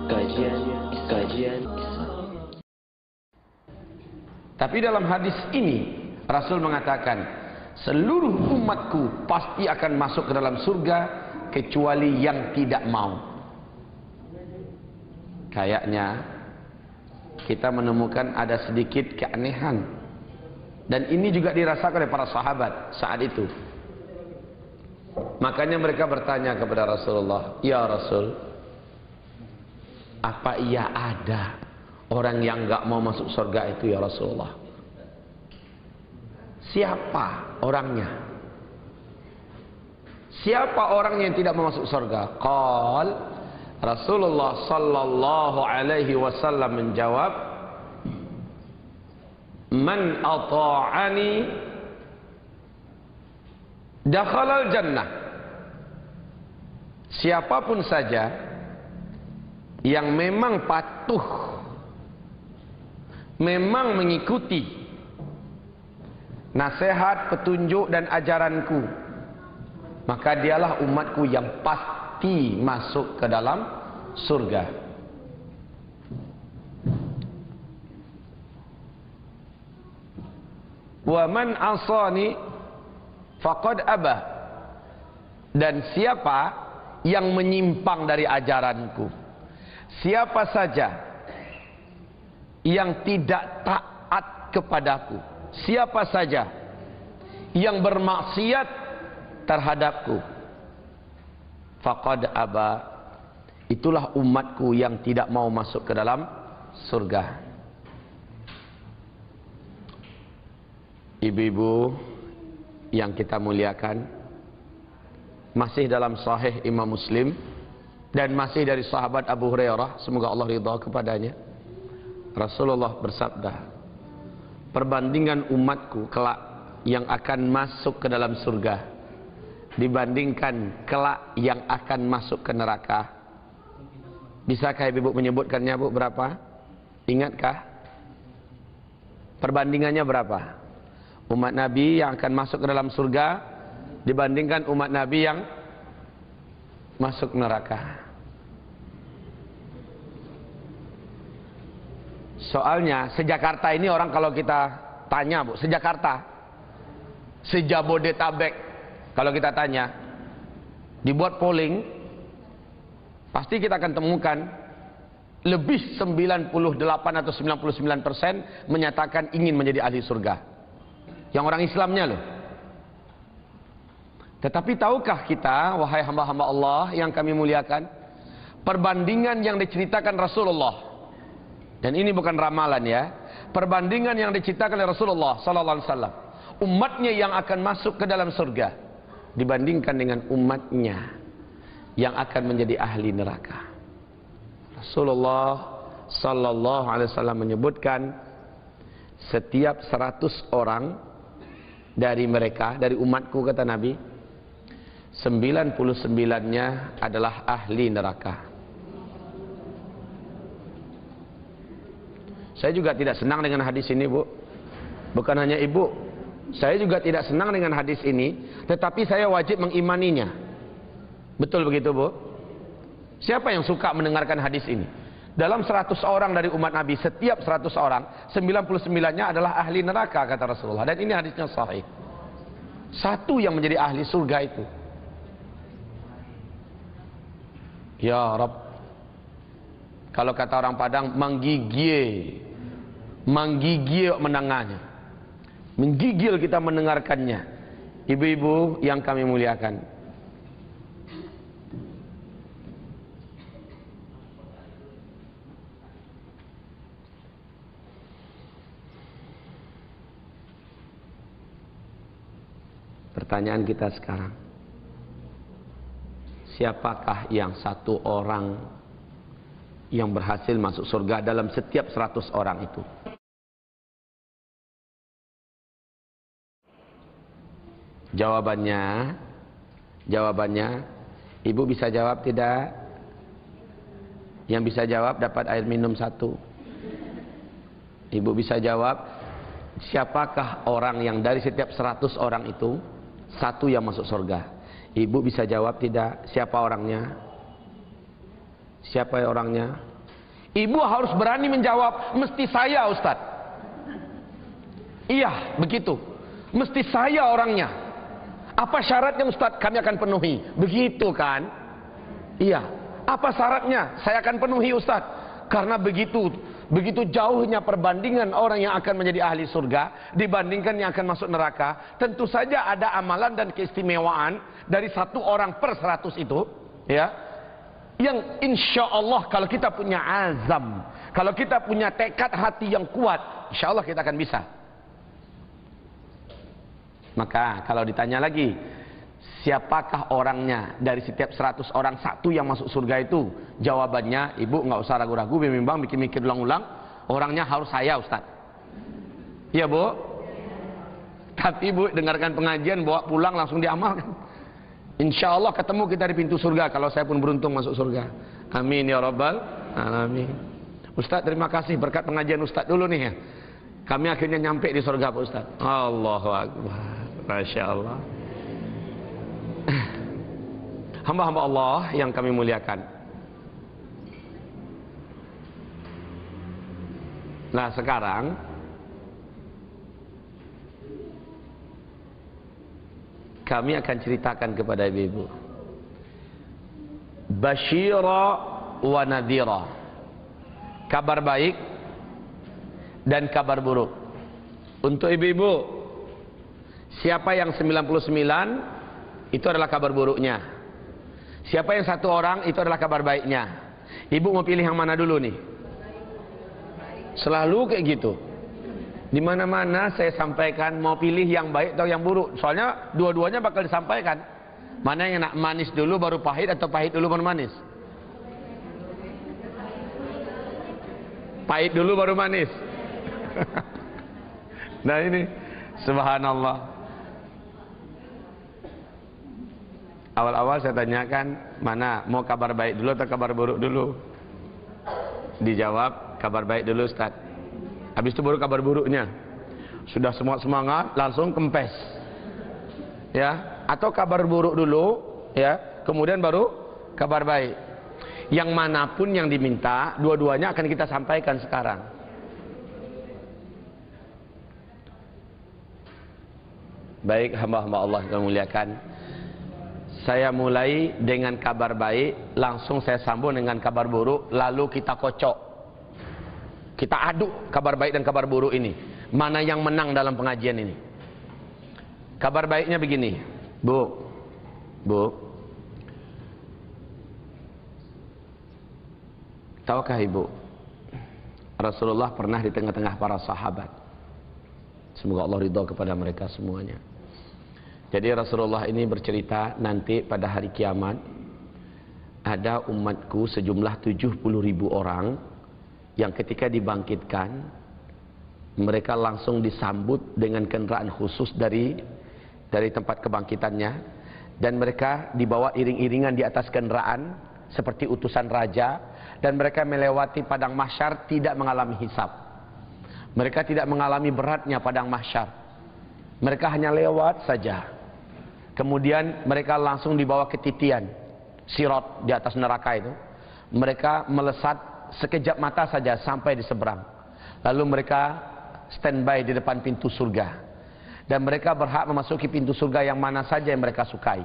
Kajian. Tapi dalam hadis ini Rasul mengatakan seluruh umatku pasti akan masuk ke dalam surga kecuali yang tidak mau. Kayaknya kita menemukan ada sedikit keanehan, dan ini juga dirasakan oleh para sahabat saat itu. Makanya mereka bertanya kepada Rasulullah, "Ya Rasul, apa iya ada orang yang enggak mau masuk surga itu ya Rasulullah? Siapa orangnya? Siapa orangnya yang tidak mau masuk surga?" Qal Rasulullah sallallahu alaihi wasallam menjawab, "Man ata'ani dakhalal jannah." Siapapun saja yang memang patuh, memang mengikuti nasihat, petunjuk dan ajaranku, maka dialah umatku yang pasti masuk ke dalam surga. Wa man asani faqad aba. Dan siapa yang menyimpang dari ajaranku, siapa saja yang tidak taat kepadaku, siapa saja yang bermaksiat terhadapku, faqad aba, itulah umatku yang tidak mau masuk ke dalam surga. Ibu-ibu yang kita muliakan, masih dalam Sahih Imam Muslim dan masih dari sahabat Abu Hurairah, semoga Allah ridha kepadanya, Rasulullah bersabda, perbandingan umatku kelak yang akan masuk ke dalam surga dibandingkan kelak yang akan masuk ke neraka. Bisakah ibu menyebutkannya, Bu? Berapa? Ingatkah? Perbandingannya berapa? Umat Nabi yang akan masuk ke dalam surga dibandingkan umat Nabi yang masuk neraka. Soalnya se-Jakarta ini orang kalau kita tanya, Bu, se-Jakarta, se-Jabodetabek, kalau kita tanya, dibuat polling, pasti kita akan temukan lebih 98 atau 99% menyatakan ingin menjadi ahli surga. Yang orang Islamnya loh. Tetapi tahukah kita, wahai hamba-hamba Allah yang kami muliakan, perbandingan yang diceritakan Rasulullah, dan ini bukan ramalan ya, perbandingan yang diceritakan oleh Rasulullah sallallahu alaihi wasallam, umatnya yang akan masuk ke dalam surga dibandingkan dengan umatnya yang akan menjadi ahli neraka. Rasulullah sallallahu alaihi wasallam menyebutkan setiap 100 orang dari mereka, dari umatku, kata Nabi, 99-nya adalah ahli neraka. Saya juga tidak senang dengan hadis ini, Bu. Bukan hanya ibu, saya juga tidak senang dengan hadis ini, tetapi saya wajib mengimaninya. Betul begitu, Bu? Siapa yang suka mendengarkan hadis ini? Dalam 100 orang dari umat Nabi, setiap 100 orang, 99-nya adalah ahli neraka, kata Rasulullah. Dan ini hadisnya sahih. Satu yang menjadi ahli surga itu. Ya Rabb, kalau kata orang Padang, menggigil mendengarnya, menggigil kita mendengarkannya. Ibu-ibu yang kami muliakan, pertanyaan kita sekarang, siapakah yang satu orang yang berhasil masuk surga dalam setiap 100 orang itu? Jawabannya, ibu bisa jawab tidak? Yang bisa jawab dapat air minum 1. Ibu bisa jawab, siapakah orang yang dari setiap 100 orang itu, satu yang masuk surga? Ibu bisa jawab tidak? Siapa orangnya? Siapa orangnya? Ibu harus berani menjawab, mesti saya Ustaz. Iya, begitu. Mesti saya orangnya. Apa syaratnya Ustaz? Kami akan penuhi. Begitu kan? Iya. Apa syaratnya? Saya akan penuhi Ustaz. Karena begitu jauhnya perbandingan orang yang akan menjadi ahli surga dibandingkan yang akan masuk neraka. Tentu saja ada amalan dan keistimewaan dari 1 orang per 100 itu, ya. Yang insya Allah kalau kita punya azam, kalau kita punya tekad hati yang kuat, insya Allah kita akan bisa. Maka kalau ditanya lagi, siapakah orangnya dari setiap 100 orang 1 yang masuk surga itu? Jawabannya, ibu nggak usah ragu-ragu, bimbang, mikir-mikir ulang-ulang. Orangnya harus saya Ustaz. Iya bu? Tapi ibu dengarkan pengajian, bawa pulang langsung diamalkan. Insya Allah ketemu kita di pintu surga kalau saya pun beruntung masuk surga. Amin ya rabbal alamin. Ustaz terima kasih berkat pengajian Ustaz dulu nih ya. Kami akhirnya nyampe di surga Pak Ustaz. Allahu Akbar. Masya Allah. Hamba-hamba Allah yang kami muliakan. Nah sekarang kami akan ceritakan kepada ibu-ibu Basyira wa nadhira, kabar baik dan kabar buruk untuk ibu-ibu. Siapa yang 99 itu adalah kabar buruknya. Siapa yang 1 orang itu adalah kabar baiknya. Ibu mau pilih yang mana dulu nih? Selalu kayak gitu. Di mana-mana saya sampaikan mau pilih yang baik atau yang buruk. Soalnya dua-duanya bakal disampaikan. Mana yang nak manis dulu baru pahit atau pahit dulu baru manis? Pahit dulu baru manis. Nah ini subhanallah. Awal-awal saya tanyakan, mana mau kabar baik dulu atau kabar buruk dulu? Dijawab kabar baik dulu Ustaz. Habis itu baru kabar buruknya. Sudah semua semangat, langsung kempes. Ya, atau kabar buruk dulu, ya, kemudian baru kabar baik. Yang manapun yang diminta, dua-duanya akan kita sampaikan sekarang. Baik hamba-hamba Allah yang muliakan. Saya mulai dengan kabar baik, langsung saya sambung dengan kabar buruk, lalu kita kocok. Kita aduk kabar baik dan kabar buruk ini. Mana yang menang dalam pengajian ini? Kabar baiknya begini. Bu. Tahukah ibu? Rasulullah pernah di tengah-tengah para sahabat. Semoga Allah ridha kepada mereka semuanya. Jadi Rasulullah ini bercerita nanti pada hari kiamat ada umatku sejumlah 70.000 orang yang ketika dibangkitkan mereka langsung disambut dengan kendaraan khusus dari tempat kebangkitannya, dan mereka dibawa iring-iringan di atas kendaraan seperti utusan raja, dan mereka melewati padang mahsyar tidak mengalami hisab. Mereka tidak mengalami beratnya padang mahsyar, mereka hanya lewat saja. Kemudian mereka langsung dibawa ke titian sirat di atas neraka itu. Mereka melesat sekejap mata saja sampai di seberang. Lalu mereka standby di depan pintu surga. Dan mereka berhak memasuki pintu surga yang mana saja yang mereka sukai.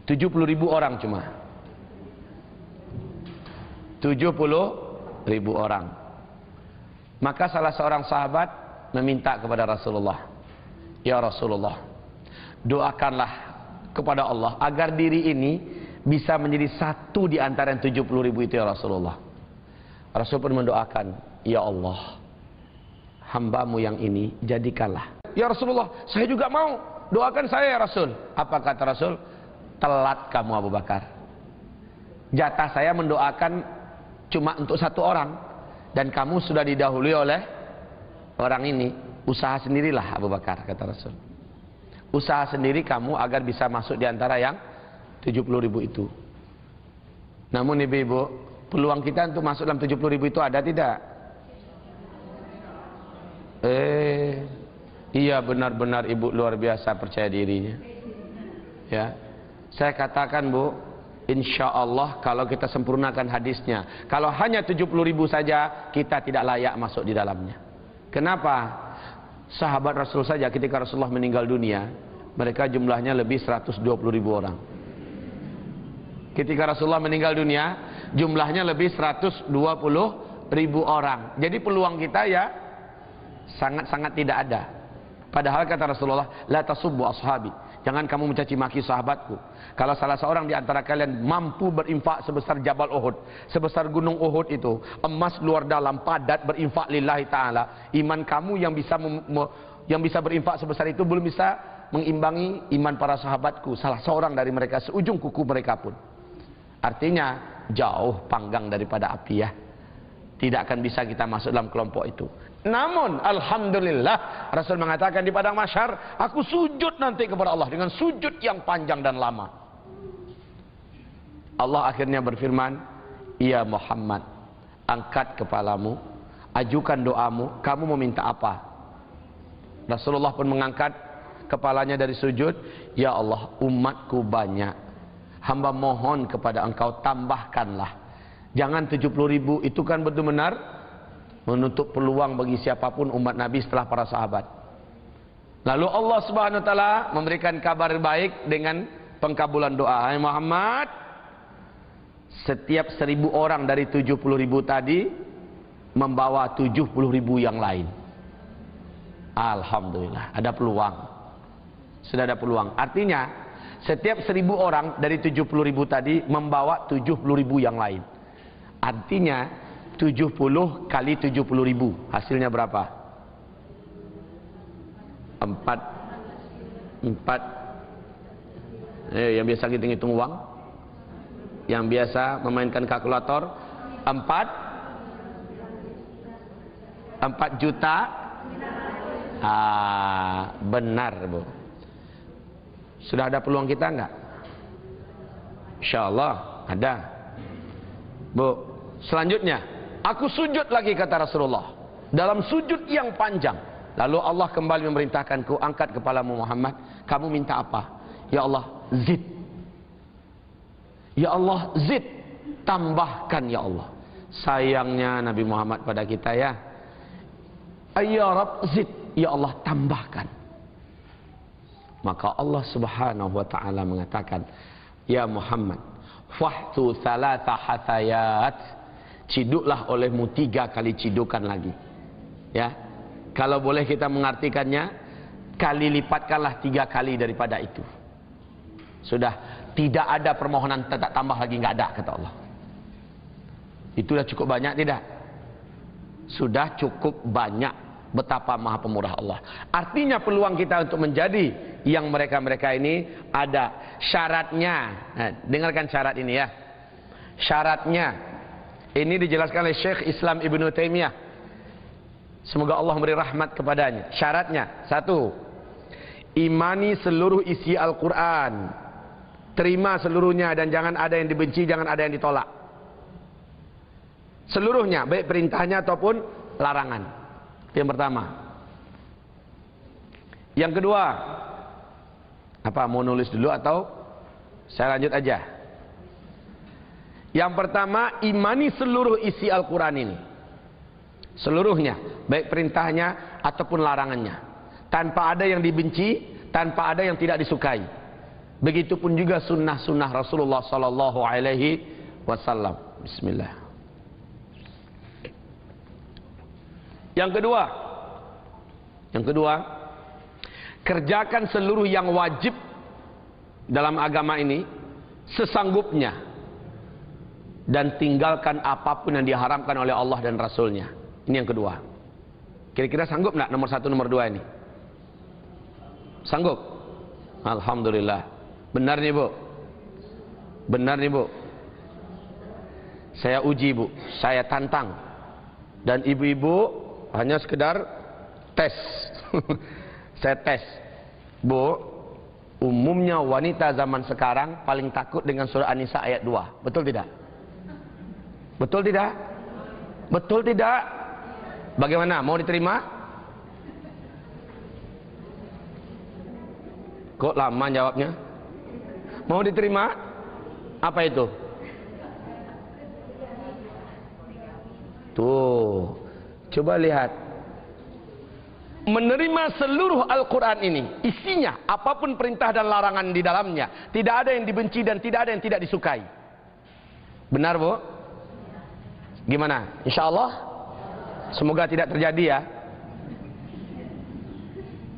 70.000 orang cuma. 70.000 orang. Maka salah seorang sahabat meminta kepada Rasulullah, ya Rasulullah, doakanlah kepada Allah agar diri ini bisa menjadi 1 di antara yang 70.000 itu ya Rasulullah. Rasul pun mendoakan, ya Allah, hambamu yang ini jadikanlah. Ya Rasulullah, saya juga mau, doakan saya ya Rasul. Apa kata Rasul? Telat kamu Abu Bakar. Jatah saya mendoakan cuma untuk 1 orang, dan kamu sudah didahului oleh orang ini. Usaha sendirilah Abu Bakar, kata Rasul. Usaha sendiri kamu agar bisa masuk di antara yang 70.000 itu. Namun ibu-ibu, peluang kita untuk masuk dalam 70.000 itu ada tidak? Iya, benar-benar ibu luar biasa percaya dirinya. Ya, saya katakan Bu, insya Allah kalau kita sempurnakan hadisnya, kalau hanya 70.000 saja, kita tidak layak masuk di dalamnya. Kenapa? Sahabat Rasul saja ketika Rasulullah meninggal dunia, mereka jumlahnya lebih 120.000 orang. Ketika Rasulullah meninggal dunia, jumlahnya lebih 120.000 orang. Jadi peluang kita ya sangat-sangat tidak ada. Padahal kata Rasulullah, la tasubbu ashabi, jangan kamu mencaci maki sahabatku. Kalau salah seorang di antara kalian mampu berinfak sebesar Jabal Uhud, sebesar gunung Uhud itu, emas luar dalam padat berinfak lillahi ta'ala, iman kamu yang bisa berinfak sebesar itu belum bisa mengimbangi iman para sahabatku, salah seorang dari mereka, seujung kuku mereka pun. Artinya jauh panggang daripada api ya. Tidak akan bisa kita masuk dalam kelompok itu. Namun alhamdulillah Rasul mengatakan di padang mahsyar, aku sujud nanti kepada Allah dengan sujud yang panjang dan lama. Allah akhirnya berfirman, ya Muhammad, angkat kepalamu, ajukan doamu, kamu mau minta apa? Rasulullah pun mengangkat kepalanya dari sujud, ya Allah, umatku banyak, hamba mohon kepada engkau tambahkanlah. Jangan 70.000, itu kan benar-benar menutup peluang bagi siapapun umat Nabi setelah para sahabat. Lalu Allah Subhanahu wa taala memberikan kabar baik dengan pengkabulan doa. Hai Muhammad, setiap 1.000 orang dari 70.000 tadi membawa 70.000 yang lain. Alhamdulillah, ada peluang. Sudah ada peluang. Artinya setiap 1.000 orang dari 70.000 tadi membawa 70.000 yang lain. Artinya 70 kali 70.000 hasilnya berapa? 4. Yang biasa hitung uang, yang biasa memainkan kalkulator, 4 juta. Benar Bu. Sudah ada peluang kita enggak? Insyaallah ada Bu. Selanjutnya, aku sujud lagi kata Rasulullah, dalam sujud yang panjang. Lalu Allah kembali memerintahkanku, angkat kepalamu Muhammad, kamu minta apa? Ya Allah, zid. Ya Allah, zid, tambahkan ya Allah. Sayangnya Nabi Muhammad pada kita ya, ya Rabb zid, ya Allah tambahkan. Maka Allah Subhanahu wa taala mengatakan, ya Muhammad, fahtu thalatha hathayat, ciduklah olehmu 3 kali cidukan lagi. Ya, kalau boleh kita mengartikannya, kali lipatkanlah 3 kali daripada itu. Sudah tidak ada permohonan tak tambah lagi, nggak ada kata Allah. Itu sudah cukup banyak tidak? Sudah cukup banyak. Betapa maha pemurah Allah. Artinya peluang kita untuk menjadi yang mereka-mereka ini ada syaratnya. Nah, dengarkan syarat ini ya. Syaratnya ini dijelaskan oleh Syekh Islam Ibnu Taimiyah. Semoga Allah memberi rahmat kepadanya. Syaratnya 1. Imani seluruh isi Al-Quran. Terima seluruhnya dan jangan ada yang dibenci, jangan ada yang ditolak. Seluruhnya, baik perintahnya ataupun larangan. Yang pertama. Yang kedua, apa mau nulis dulu atau saya lanjut aja? Yang pertama, imani seluruh isi Al-Quran ini, seluruhnya, baik perintahnya ataupun larangannya, tanpa ada yang dibenci, tanpa ada yang tidak disukai. Begitupun juga sunnah-sunnah Rasulullah Sallallahu Alaihi Wasallam. Bismillah. Yang kedua, kerjakan seluruh yang wajib dalam agama ini sesanggupnya dan tinggalkan apapun yang diharamkan oleh Allah dan Rasulnya. Ini yang kedua. Kira-kira sanggup nggak nomor 1, nomor 2 ini? Sanggup? Alhamdulillah. Benar nih Bu. Benar nih Bu. Saya uji Bu, saya tantang. Dan ibu-ibu hanya sekedar tes. Saya tes. Bu, umumnya wanita zaman sekarang paling takut dengan surah An-Nisa ayat 2. Betul tidak? Betul tidak? Betul tidak? Bagaimana? Mau diterima? Kok lama jawabnya? Mau diterima? Apa itu? Tuh, coba lihat. Menerima seluruh Al-Quran ini, isinya, apapun perintah dan larangan di dalamnya, tidak ada yang dibenci dan tidak ada yang tidak disukai. Benar, Bu? Gimana? Insya Allah? Semoga tidak terjadi ya.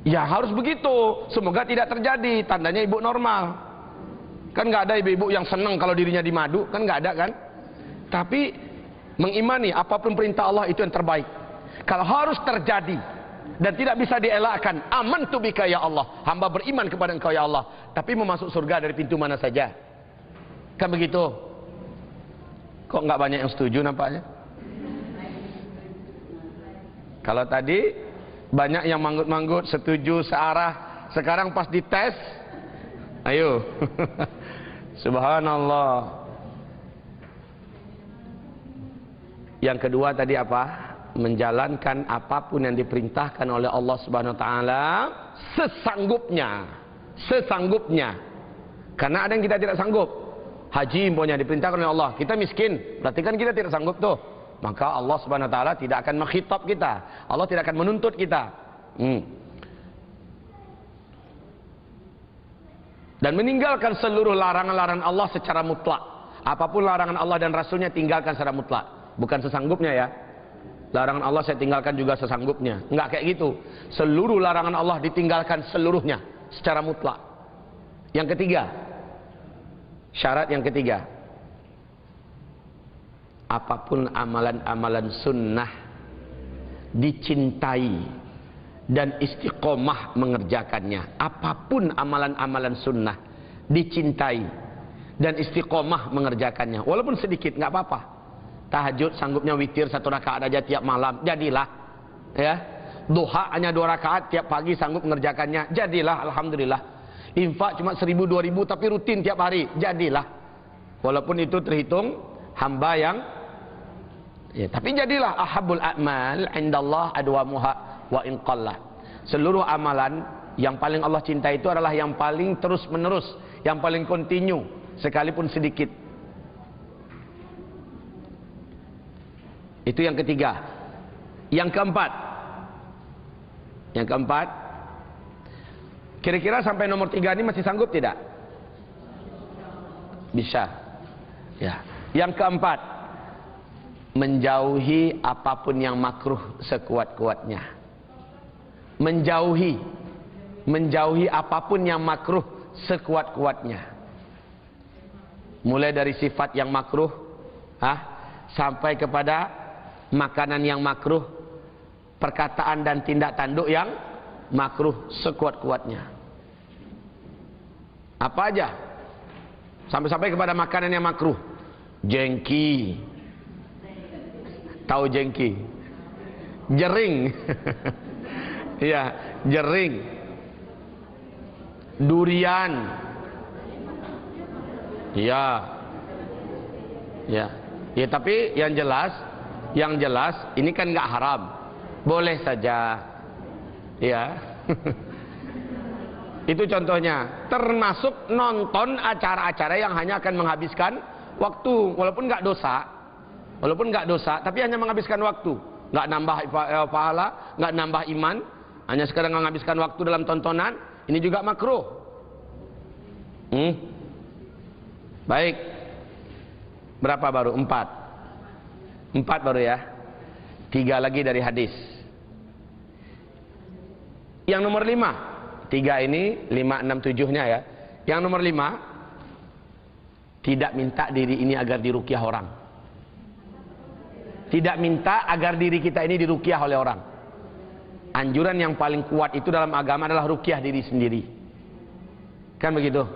Ya harus begitu. Semoga tidak terjadi. Tandanya ibu normal. Kan nggak ada ibu-ibu yang senang kalau dirinya dimadu. Kan nggak ada kan? Tapi mengimani apapun perintah Allah itu yang terbaik. Kalau harus terjadi dan tidak bisa dielakkan, amantu bika ya Allah, hamba beriman kepada Engkau ya Allah. Tapi mau masuk surga dari pintu mana saja. Kan begitu? Kok nggak banyak yang setuju nampaknya? Kalau tadi banyak yang manggut-manggut, setuju, searah. Sekarang pas dites, ayo. Subhanallah. Yang kedua tadi apa? Menjalankan apapun yang diperintahkan oleh Allah Subhanahu wa taala sesanggupnya. Sesanggupnya. Karena ada yang kita tidak sanggup. Haji umpamanya diperintahkan oleh Allah, kita miskin, berarti kan kita tidak sanggup tuh. Maka Allah Subhanahu wa taala tidak akan mengkhitab kita. Allah tidak akan menuntut kita. Dan meninggalkan seluruh larangan-larangan Allah secara mutlak. Apapun larangan Allah dan Rasulnya tinggalkan secara mutlak. Bukan sesanggupnya ya. Larangan Allah saya tinggalkan juga sesanggupnya. Enggak kayak gitu. Seluruh larangan Allah ditinggalkan seluruhnya secara mutlak. Yang ketiga, syarat yang ketiga, apapun amalan-amalan sunnah dicintai dan istiqomah mengerjakannya. Apapun amalan-amalan sunnah dicintai dan istiqomah mengerjakannya. Walaupun sedikit nggak apa-apa. Tahajud sanggupnya witir 1 rakaat aja tiap malam, jadilah. Ya. Duha hanya 2 rakaat tiap pagi sanggup mengerjakannya, jadilah. Alhamdulillah. Infak cuma 1000 2000 tapi rutin tiap hari, jadilah. Walaupun itu terhitung hamba yang ya, tapi jadilah ahabul a'mal indallah adwamuha wa in qallah. Seluruh amalan yang paling Allah cintai itu adalah yang paling terus menerus, yang paling kontinu sekalipun sedikit. Itu yang ketiga. Yang keempat. Yang keempat. Kira-kira sampai nomor 3 ini masih sanggup tidak? Bisa. Ya. Yang keempat, menjauhi apapun yang makruh sekuat-kuatnya. Menjauhi apapun yang makruh sekuat-kuatnya. Mulai dari sifat yang makruh, sampai kepada makanan yang makruh, perkataan dan tindak tanduk yang makruh sekuat-kuatnya. Apa aja? Sampai-sampai kepada makanan yang makruh. Jengki. Tahu jengki? Jering. Iya, jering. Durian. Iya. Ya. Ya, tapi yang jelas ini kan nggak haram. Boleh saja. Ya. Itu contohnya. Termasuk nonton acara-acara yang hanya akan menghabiskan waktu, walaupun nggak dosa, tapi hanya menghabiskan waktu, nggak nambah pahala, nggak nambah iman, hanya sekedar menghabiskan waktu dalam tontonan. Ini juga makruh. Baik. Berapa baru? 4 baru ya. 3 lagi dari hadis. Yang nomor 5. 3 ini 5, 6, 7-nya ya. Yang nomor 5, tidak minta diri ini agar diruqyah orang. Tidak minta agar diri kita ini diruqyah oleh orang. Anjuran yang paling kuat itu dalam agama adalah ruqyah diri sendiri. Kan begitu?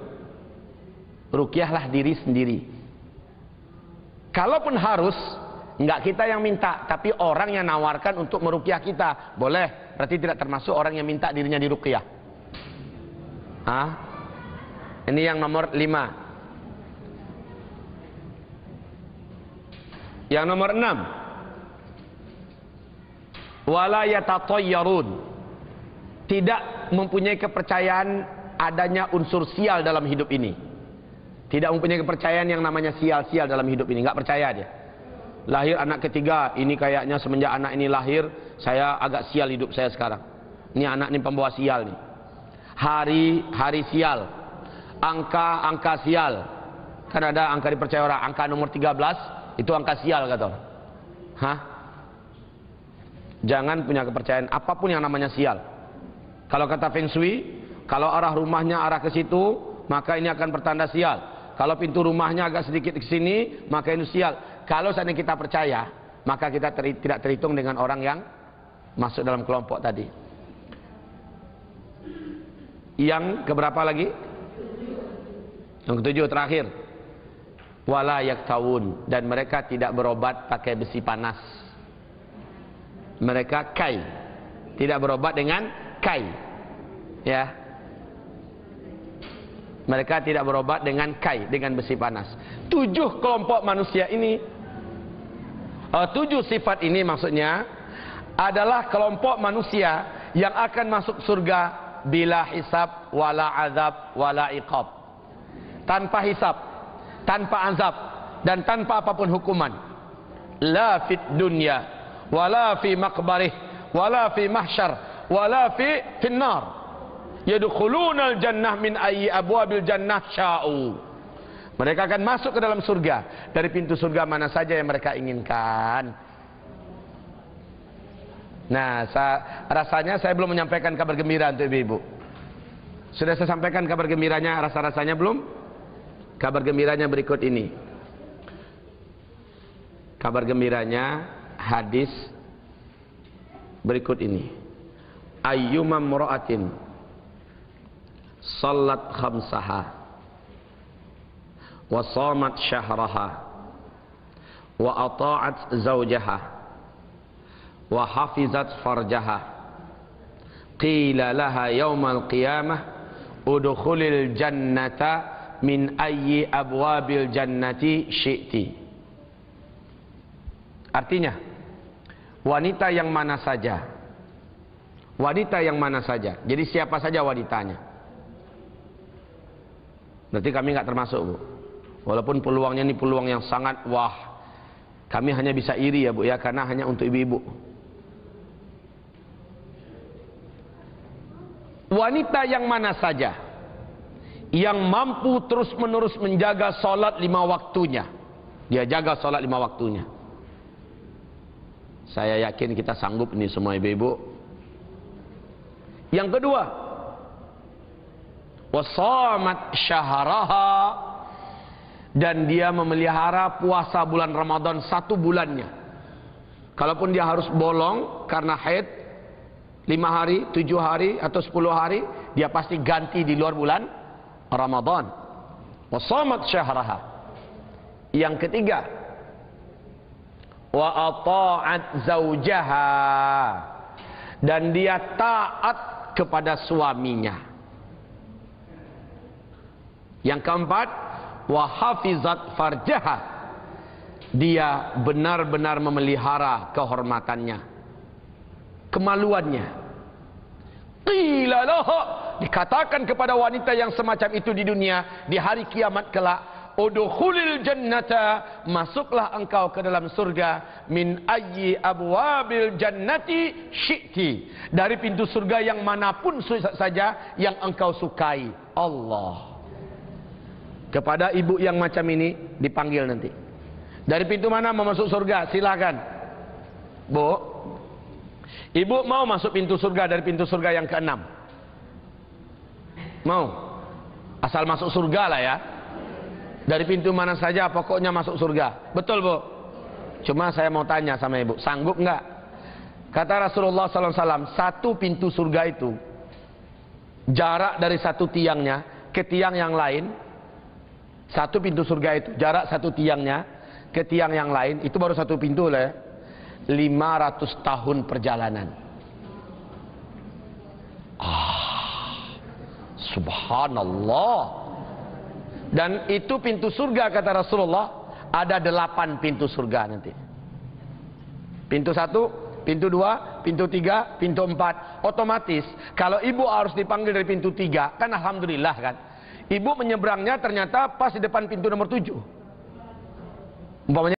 Ruqyahlah diri sendiri. Kalaupun harus, enggak kita yang minta, tapi orang yang nawarkan untuk meruqyah kita, boleh. Berarti tidak termasuk orang yang minta dirinya diruqyah. Ini yang nomor 5. Yang nomor 6, wala yatatayyarun, tidak mempunyai kepercayaan adanya unsur sial dalam hidup ini. Tidak mempunyai kepercayaan yang namanya sial-sial dalam hidup ini. Nggak percaya dia. Lahir anak ketiga, ini kayaknya semenjak anak ini lahir, saya agak sial hidup saya sekarang. Ini anak ini pembawa sial nih. Hari sial. Angka sial. Kan ada angka dipercaya orang, angka nomor 13 itu angka sial kata orang. Hah? Jangan punya kepercayaan apapun yang namanya sial. Kalau kata Feng Shui, kalau arah rumahnya arah ke situ, maka ini akan pertanda sial. Kalau pintu rumahnya agak sedikit ke sini, maka ini sial. Kalau seandainya kita percaya, maka kita tidak terhitung dengan orang yang masuk dalam kelompok tadi. Yang keberapa lagi? Yang ketujuh terakhir. Wala yaktawun, dan mereka tidak berobat pakai besi panas. Mereka kai, tidak berobat dengan kai, ya. Mereka tidak berobat dengan kai, dengan besi panas. 7 kelompok manusia ini, 7 sifat ini maksudnya adalah kelompok manusia yang akan masuk surga bila hisab, wala azab, wala iqab. Tanpa hisab, tanpa azab, dan tanpa apapun hukuman. La fit dunya, wala fi maqbarih, wala fi mahsyar, wala fi finnar. Yadkhulunal jannah min ayyi abwabil jannah sya'u. Mereka akan masuk ke dalam surga dari pintu surga mana saja yang mereka inginkan. Nah, rasanya saya belum menyampaikan kabar gembira untuk ibu-ibu. Sudah saya sampaikan kabar gembiranya, rasa-rasanya belum? Kabar gembiranya berikut ini. Kabar gembiranya hadis berikut ini. Ayyuma mura'atin salat khamsaha wa shamat syahraha wa ata'at zawjaha wa hafizat farjaha qila laha yawmal qiyamah udkhulil jannata min ayyi abwabil jannati syi'ti. Artinya, wanita yang mana saja, wanita yang mana saja, jadi siapa saja wanitanya. Berarti kami nggak termasuk, Bu. Walaupun peluangnya ini peluang yang sangat wah, kami hanya bisa iri ya, Bu ya, karena hanya untuk ibu-ibu. Wanita yang mana saja yang mampu terus-menerus menjaga salat 5 waktunya, dia jaga salat 5 waktunya. Saya yakin kita sanggup ini semua ibu-ibu. Yang kedua, wasamat syahraha, dan dia memelihara puasa bulan Ramadan 1 bulannya. Kalaupun dia harus bolong karena haid 5 hari, 7 hari atau 10 hari, dia pasti ganti di luar bulan Ramadan. Wasamat syahraha. Yang ketiga, wa ata'at zaujaha, dan dia taat kepada suaminya. Yang keempat, wa hafizat farjaha, dia benar-benar memelihara kehormatannya, kemaluannya. Qila laha, dikatakan kepada wanita yang semacam itu di dunia, di hari kiamat kelak, udkhulil jannata, masuklah engkau ke dalam surga, min ayyi abwabil jannati syi'ti, dari pintu surga yang manapun saja yang engkau sukai. Allah. Kepada ibu yang macam ini dipanggil nanti. Dari pintu mana mau masuk surga? Silakan. Bu, ibu mau masuk pintu surga dari pintu surga yang ke-6? Mau? Asal masuk surga lah ya. Dari pintu mana saja pokoknya masuk surga. Betul, Bu? Cuma saya mau tanya sama ibu, sanggup enggak? Kata Rasulullah SAW, 1 pintu surga itu jarak dari 1 tiangnya ke tiang yang lain. 1 pintu surga itu jarak 1 tiangnya ke tiang yang lain, itu baru 1 pintu lah ya. 500 tahun perjalanan. Subhanallah. Dan itu pintu surga kata Rasulullah, ada 8 pintu surga nanti. Pintu 1, pintu 2, pintu 3, pintu 4. Otomatis kalau ibu harus dipanggil dari pintu 3, kan alhamdulillah kan. Ibu menyeberangnya ternyata pas di depan pintu nomor 7. Umpamanya